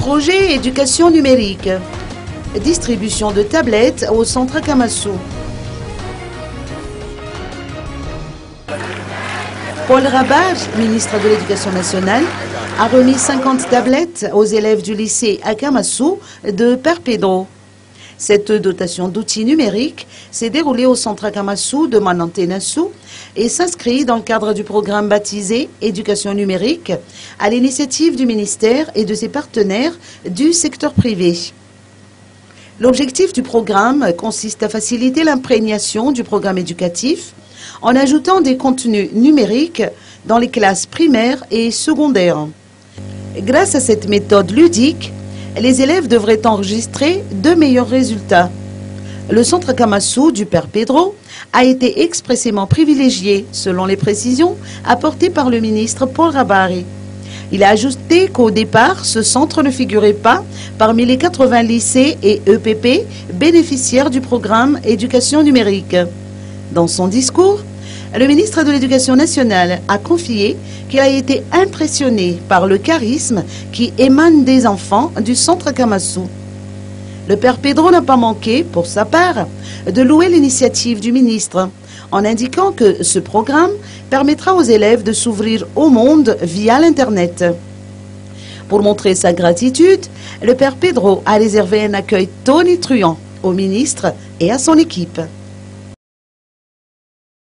Projet éducation numérique. Distribution de tablettes au centre Kamasu. Paul Rabage, ministre de l'Éducation nationale, a remis 50 tablettes aux élèves du lycée Akamasu de Perpédro. Cette dotation d'outils numériques s'est déroulée au centre Akamasu de Manantenasu et s'inscrit dans le cadre du programme baptisé Éducation numérique à l'initiative du ministère et de ses partenaires du secteur privé. L'objectif du programme consiste à faciliter l'imprégnation du programme éducatif en ajoutant des contenus numériques dans les classes primaires et secondaires. Grâce à cette méthode ludique, les élèves devraient enregistrer de meilleurs résultats. Le centre Kamasu du Père Pedro a été expressément privilégié, selon les précisions apportées par le ministre Paul Rabage. Il a ajouté qu'au départ, ce centre ne figurait pas parmi les 80 lycées et EPP bénéficiaires du programme Éducation numérique. Dans son discours, le ministre de l'Éducation nationale a confié qu'il a été impressionné par le charisme qui émane des enfants du centre Kamasu. Le Père Pedro n'a pas manqué, pour sa part, de louer l'initiative du ministre, en indiquant que ce programme permettra aux élèves de s'ouvrir au monde via l'Internet. Pour montrer sa gratitude, le Père Pedro a réservé un accueil tonitruant au ministre et à son équipe.